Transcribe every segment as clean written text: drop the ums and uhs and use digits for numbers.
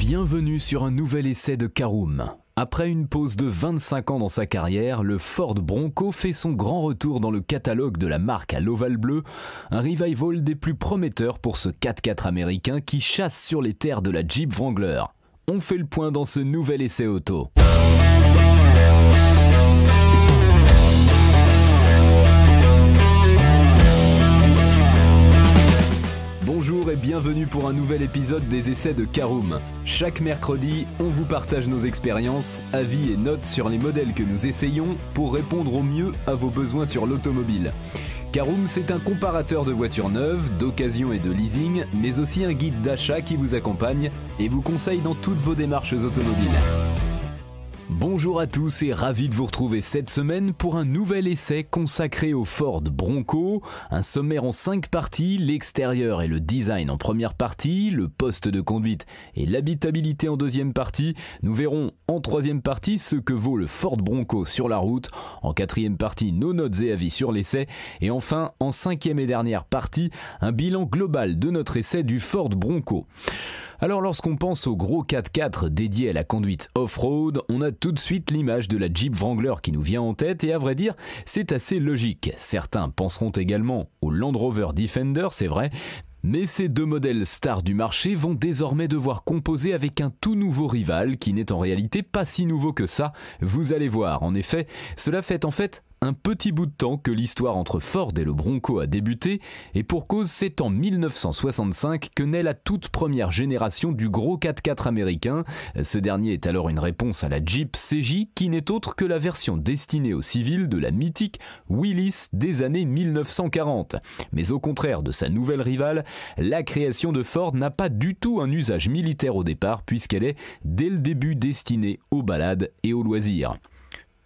Bienvenue sur un nouvel essai de Caroom. Après une pause de 25 ans dans sa carrière, le Ford Bronco fait son grand retour dans le catalogue de la marque à l'ovale bleu, un revival des plus prometteurs pour ce 4x4 américain qui chasse sur les terres de la Jeep Wrangler. On fait le point dans ce nouvel essai auto. Bonjour et bienvenue pour un nouvel épisode des essais de Caroom. Chaque mercredi, on vous partage nos expériences, avis et notes sur les modèles que nous essayons pour répondre au mieux à vos besoins sur l'automobile. Caroom, c'est un comparateur de voitures neuves, d'occasion et de leasing, mais aussi un guide d'achat qui vous accompagne et vous conseille dans toutes vos démarches automobiles. Bonjour à tous et ravi de vous retrouver cette semaine pour un nouvel essai consacré au Ford Bronco. Un sommaire en 5 parties, l'extérieur et le design en première partie, le poste de conduite et l'habitabilité en deuxième partie. Nous verrons en troisième partie ce que vaut le Ford Bronco sur la route. En quatrième partie, nos notes et avis sur l'essai. Et enfin, en cinquième et dernière partie, un bilan global de notre essai du Ford Bronco. Alors lorsqu'on pense au gros 4x4 dédié à la conduite off-road, on a tout de suite l'image de la Jeep Wrangler qui nous vient en tête et à vrai dire, c'est assez logique. Certains penseront également au Land Rover Defender, c'est vrai, mais ces deux modèles stars du marché vont désormais devoir composer avec un tout nouveau rival qui n'est en réalité pas si nouveau que ça, vous allez voir. En effet, cela fait un petit bout de temps que l'histoire entre Ford et le Bronco a débuté, et pour cause, c'est en 1965 que naît la toute première génération du gros 4x4 américain. Ce dernier est alors une réponse à la Jeep CJ, qui n'est autre que la version destinée aux civils de la mythique Willys des années 1940. Mais au contraire de sa nouvelle rivale, la création de Ford n'a pas du tout un usage militaire au départ, puisqu'elle est dès le début destinée aux balades et aux loisirs.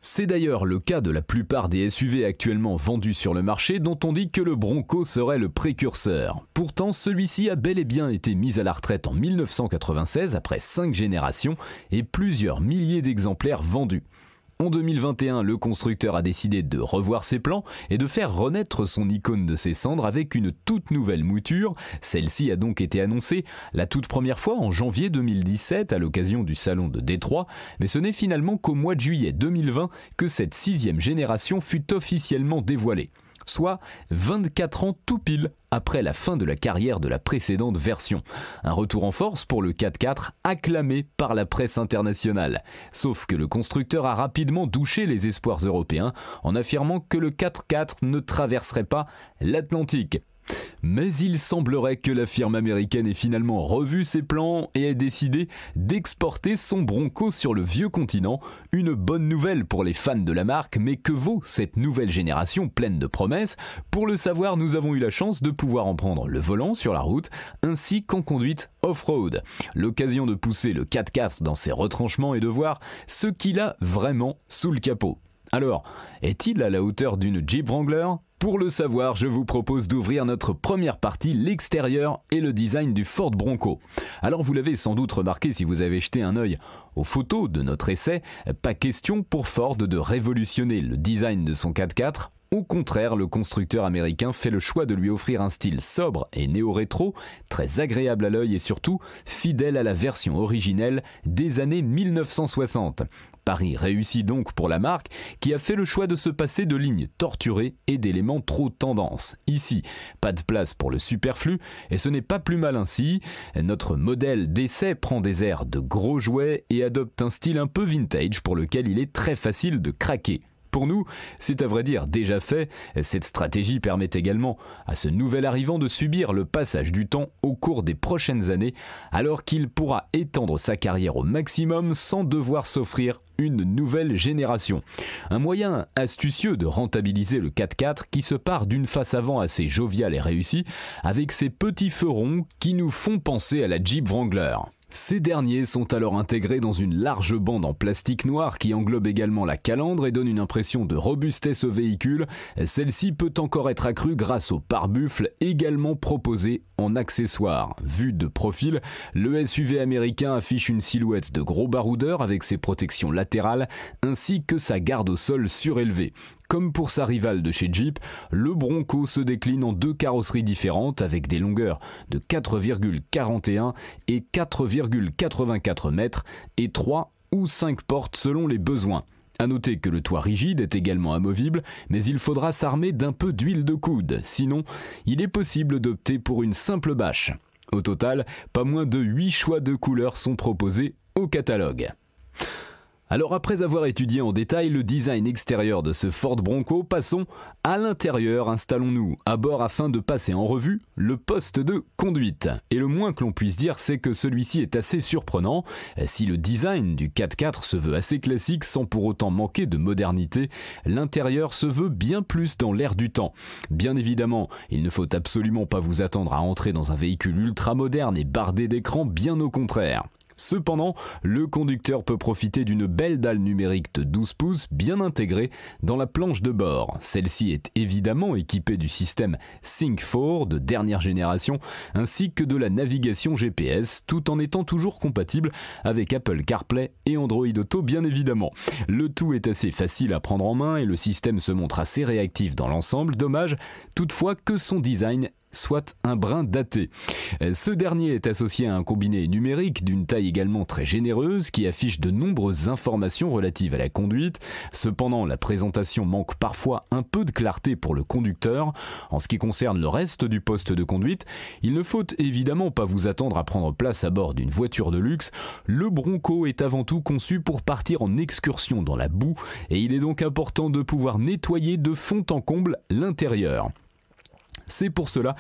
C'est d'ailleurs le cas de la plupart des SUV actuellement vendus sur le marché dont on dit que le Bronco serait le précurseur. Pourtant, celui-ci a bel et bien été mis à la retraite en 1996 après 5 générations et plusieurs milliers d'exemplaires vendus. En 2021, le constructeur a décidé de revoir ses plans et de faire renaître son icône de ses cendres avec une toute nouvelle mouture. Celle-ci a donc été annoncée la toute première fois en janvier 2017 à l'occasion du salon de Détroit, mais ce n'est finalement qu'au mois de juillet 2020 que cette 6e génération fut officiellement dévoilée. Soit 24 ans tout pile après la fin de la carrière de la précédente version. Un retour en force pour le 4x4 acclamé par la presse internationale. Sauf que le constructeur a rapidement douché les espoirs européens en affirmant que le 4x4 ne traverserait pas l'Atlantique. Mais il semblerait que la firme américaine ait finalement revu ses plans et ait décidé d'exporter son Bronco sur le vieux continent. Une bonne nouvelle pour les fans de la marque, mais que vaut cette nouvelle génération pleine de promesses? Pour le savoir, nous avons eu la chance de pouvoir en prendre le volant sur la route, ainsi qu'en conduite off-road. L'occasion de pousser le 4x4 dans ses retranchements et de voir ce qu'il a vraiment sous le capot. Alors, est-il à la hauteur d'une Jeep Wrangler ? Pour le savoir, je vous propose d'ouvrir notre première partie, l'extérieur et le design du Ford Bronco. Alors vous l'avez sans doute remarqué si vous avez jeté un œil aux photos de notre essai, pas question pour Ford de révolutionner le design de son 4x4. Au contraire, le constructeur américain fait le choix de lui offrir un style sobre et néo-rétro, très agréable à l'œil et surtout fidèle à la version originelle des années 1960. Pari réussi donc pour la marque qui a fait le choix de se passer de lignes torturées et d'éléments trop tendance. Ici, pas de place pour le superflu et ce n'est pas plus mal ainsi. Notre modèle d'essai prend des airs de gros jouets et adopte un style un peu vintage pour lequel il est très facile de craquer. Pour nous, c'est à vrai dire déjà fait. Cette stratégie permet également à ce nouvel arrivant de subir le passage du temps au cours des prochaines années, alors qu'il pourra étendre sa carrière au maximum sans devoir s'offrir une nouvelle génération. Un moyen astucieux de rentabiliser le 4x4 qui se part d'une face avant assez joviale et réussie, avec ses petits feux ronds qui nous font penser à la Jeep Wrangler. Ces derniers sont alors intégrés dans une large bande en plastique noir qui englobe également la calandre et donne une impression de robustesse au véhicule. Celle-ci peut encore être accrue grâce au pare-buffle également proposé en accessoire. Vu de profil, le SUV américain affiche une silhouette de gros baroudeur avec ses protections latérales ainsi que sa garde au sol surélevée. Comme pour sa rivale de chez Jeep, le Bronco se décline en 2 carrosseries différentes avec des longueurs de 4,41 et 4,84 mètres et 3 ou 5 portes selon les besoins. A noter que le toit rigide est également amovible, mais il faudra s'armer d'un peu d'huile de coude, sinon il est possible d'opter pour une simple bâche. Au total, pas moins de 8 choix de couleurs sont proposés au catalogue. Alors après avoir étudié en détail le design extérieur de ce Ford Bronco, passons à l'intérieur, installons-nous à bord afin de passer en revue le poste de conduite. Et le moins que l'on puisse dire, c'est que celui-ci est assez surprenant. Si le design du 4x4 se veut assez classique sans pour autant manquer de modernité, l'intérieur se veut bien plus dans l'air du temps. Bien évidemment, il ne faut absolument pas vous attendre à entrer dans un véhicule ultra moderne et bardé d'écran, bien au contraire. Cependant, le conducteur peut profiter d'une belle dalle numérique de 12 pouces bien intégrée dans la planche de bord. Celle-ci est évidemment équipée du système Sync 4 de dernière génération ainsi que de la navigation GPS, tout en étant toujours compatible avec Apple CarPlay et Android Auto bien évidemment. Le tout est assez facile à prendre en main et le système se montre assez réactif dans l'ensemble, dommage toutefois que son design soit un brin daté. Ce dernier est associé à un combiné numérique d'une taille également très généreuse qui affiche de nombreuses informations relatives à la conduite. Cependant, la présentation manque parfois un peu de clarté pour le conducteur. En ce qui concerne le reste du poste de conduite, il ne faut évidemment pas vous attendre à prendre place à bord d'une voiture de luxe. Le Bronco est avant tout conçu pour partir en excursion dans la boue et il est donc important de pouvoir nettoyer de fond en comble l'intérieur. C'est pour cela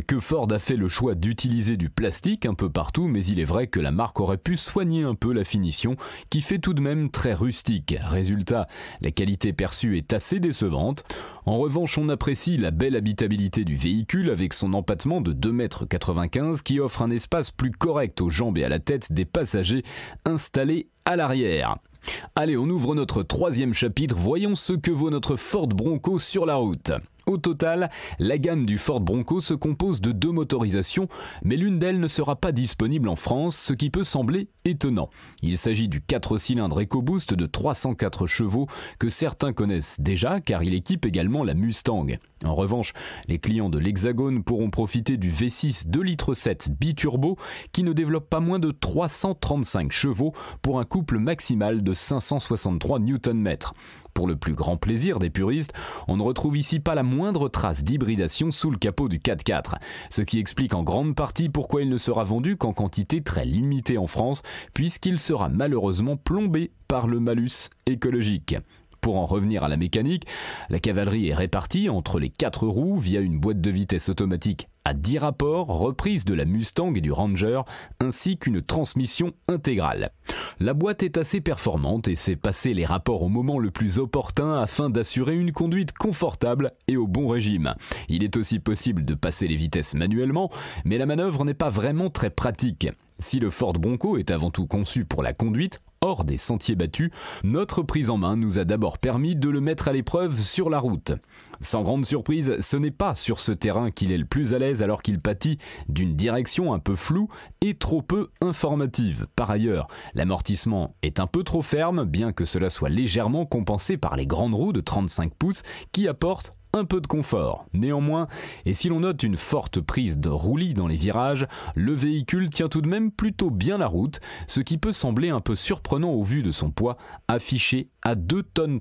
que Ford a fait le choix d'utiliser du plastique un peu partout, mais il est vrai que la marque aurait pu soigner un peu la finition, qui fait tout de même très rustique. Résultat, la qualité perçue est assez décevante. En revanche, on apprécie la belle habitabilité du véhicule avec son empattement de 2,95 m qui offre un espace plus correct aux jambes et à la tête des passagers installés à l'arrière. Allez, on ouvre notre 3e chapitre, voyons ce que vaut notre Ford Bronco sur la route. Au total, la gamme du Ford Bronco se compose de 2 motorisations, mais l'une d'elles ne sera pas disponible en France, ce qui peut sembler étonnant. Il s'agit du 4 cylindres EcoBoost de 304 chevaux que certains connaissent déjà car il équipe également la Mustang. En revanche, les clients de l'Hexagone pourront profiter du V6 2,7 litres biturbo qui ne développe pas moins de 335 chevaux pour un couple maximal de 563 Nm. Pour le plus grand plaisir des puristes, on ne retrouve ici pas la moindre trace d'hybridation sous le capot du 4x4, ce qui explique en grande partie pourquoi il ne sera vendu qu'en quantité très limitée en France, puisqu'il sera malheureusement plombé par le malus écologique. Pour en revenir à la mécanique, la cavalerie est répartie entre les 4 roues via une boîte de vitesse automatique à 10 rapports, reprise de la Mustang et du Ranger, ainsi qu'une transmission intégrale. La boîte est assez performante et sait passer les rapports au moment le plus opportun afin d'assurer une conduite confortable et au bon régime. Il est aussi possible de passer les vitesses manuellement, mais la manœuvre n'est pas vraiment très pratique. Si le Ford Bronco est avant tout conçu pour la conduite, hors des sentiers battus, notre prise en main nous a d'abord permis de le mettre à l'épreuve sur la route. Sans grande surprise, ce n'est pas sur ce terrain qu'il est le plus à l'aise alors qu'il pâtit d'une direction un peu floue et trop peu informative. Par ailleurs, l'amortissement est un peu trop ferme, bien que cela soit légèrement compensé par les grandes roues de 35 pouces qui apportent un peu de confort. Néanmoins, et si l'on note une forte prise de roulis dans les virages, le véhicule tient tout de même plutôt bien la route, ce qui peut sembler un peu surprenant au vu de son poids, affiché à 2,34 tonnes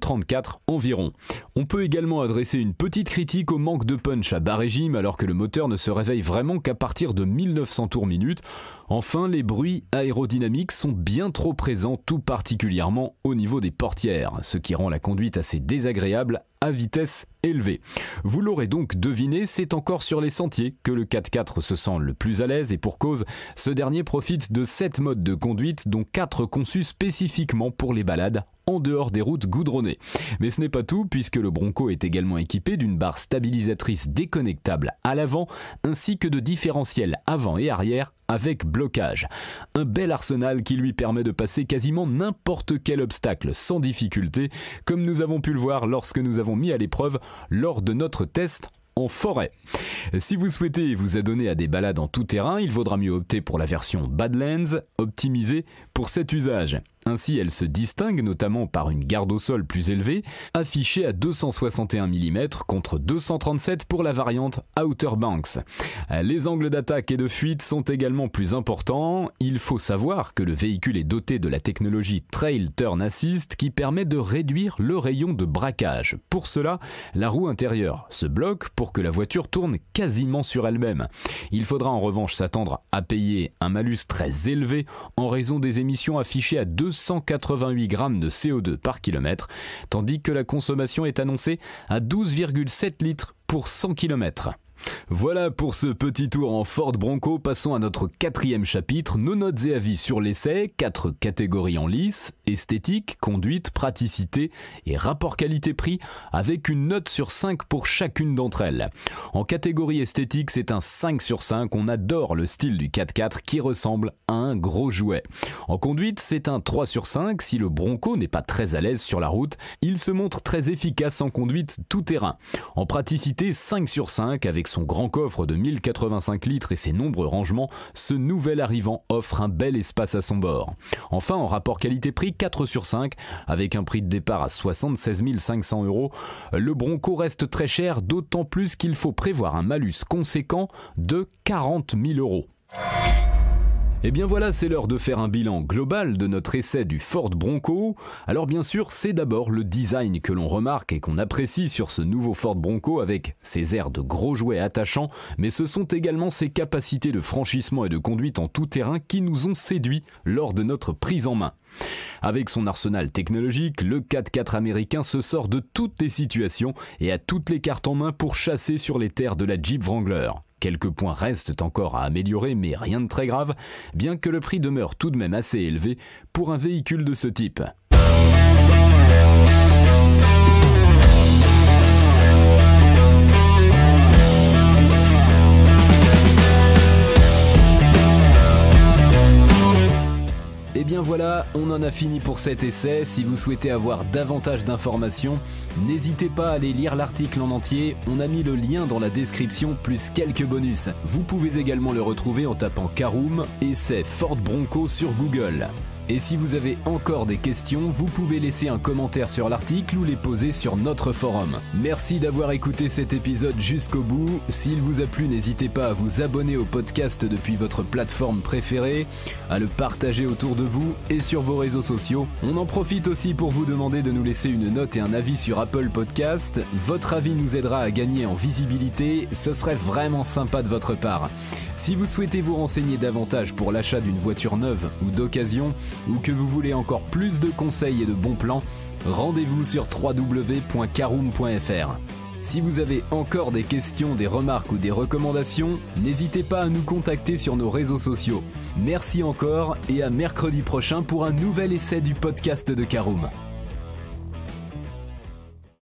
environ. On peut également adresser une petite critique au manque de punch à bas régime alors que le moteur ne se réveille vraiment qu'à partir de 1900 tours minute. Enfin, les bruits aérodynamiques sont bien trop présents, tout particulièrement au niveau des portières, ce qui rend la conduite assez désagréable à vitesse élevée. Vous l'aurez donc deviné, c'est encore sur les sentiers que le 4x4 se sent le plus à l'aise et pour cause, ce dernier profite de 7 modes de conduite dont 4 conçus spécifiquement pour les balades en dehors des routes goudronnées. Mais ce n'est pas tout puisque le Bronco est également équipé d'une barre stabilisatrice déconnectable à l'avant ainsi que de différentiels avant et arrière avec blocage. Un bel arsenal qui lui permet de passer quasiment n'importe quel obstacle sans difficulté, comme nous avons pu le voir lorsque nous avons mis à l'épreuve lors de notre test en forêt. Si vous souhaitez vous adonner à des balades en tout terrain, il vaudra mieux opter pour la version Badlands, optimisée pour cet usage. Ainsi, elle se distingue notamment par une garde au sol plus élevée, affichée à 261 mm contre 237 pour la variante Outer Banks. Les angles d'attaque et de fuite sont également plus importants. Il faut savoir que le véhicule est doté de la technologie Trail Turn Assist qui permet de réduire le rayon de braquage. Pour cela, la roue intérieure se bloque pour que la voiture tourne quasiment sur elle-même. Il faudra en revanche s'attendre à payer un malus très élevé en raison des émissions affichées à 288 grammes de CO2 par kilomètre, tandis que la consommation est annoncée à 12,7 litres pour 100 km. Voilà pour ce petit tour en Ford Bronco. Passons à notre 4e chapitre, nos notes et avis sur l'essai. 4 catégories en lice: esthétique, conduite, praticité et rapport qualité-prix, avec une note sur 5 pour chacune d'entre elles. En catégorie esthétique, c'est un 5 sur 5. On adore le style du 4x4 qui ressemble à un gros jouet. En conduite, c'est un 3 sur 5. Si le Bronco n'est pas très à l'aise sur la route, il se montre très efficace en conduite tout-terrain. En praticité, 5 sur 5. Avec son grand coffre de 1085 litres et ses nombreux rangements, ce nouvel arrivant offre un bel espace à son bord. Enfin, en rapport qualité-prix, 4 sur 5, avec un prix de départ à 76 500 €, le Bronco reste très cher, d'autant plus qu'il faut prévoir un malus conséquent de 40 000 €. Et bien voilà, c'est l'heure de faire un bilan global de notre essai du Ford Bronco. Alors bien sûr, c'est d'abord le design que l'on remarque et qu'on apprécie sur ce nouveau Ford Bronco avec ses airs de gros jouets attachants, mais ce sont également ses capacités de franchissement et de conduite en tout terrain qui nous ont séduits lors de notre prise en main. Avec son arsenal technologique, le 4x4 américain se sort de toutes les situations et a toutes les cartes en main pour chasser sur les terres de la Jeep Wrangler. Quelques points restent encore à améliorer, mais rien de très grave, bien que le prix demeure tout de même assez élevé pour un véhicule de ce type. Et bien voilà, on en a fini pour cet essai. Si vous souhaitez avoir davantage d'informations, n'hésitez pas à aller lire l'article en entier. On a mis le lien dans la description plus quelques bonus. Vous pouvez également le retrouver en tapant Caroom essai Ford Bronco sur Google. Et si vous avez encore des questions, vous pouvez laisser un commentaire sur l'article ou les poser sur notre forum. Merci d'avoir écouté cet épisode jusqu'au bout. S'il vous a plu, n'hésitez pas à vous abonner au podcast depuis votre plateforme préférée, à le partager autour de vous et sur vos réseaux sociaux. On en profite aussi pour vous demander de nous laisser une note et un avis sur Apple Podcast. Votre avis nous aidera à gagner en visibilité, ce serait vraiment sympa de votre part. Si vous souhaitez vous renseigner davantage pour l'achat d'une voiture neuve ou d'occasion, ou que vous voulez encore plus de conseils et de bons plans, rendez-vous sur www.caroom.fr. Si vous avez encore des questions, des remarques ou des recommandations, n'hésitez pas à nous contacter sur nos réseaux sociaux. Merci encore et à mercredi prochain pour un nouvel essai du podcast de Caroom.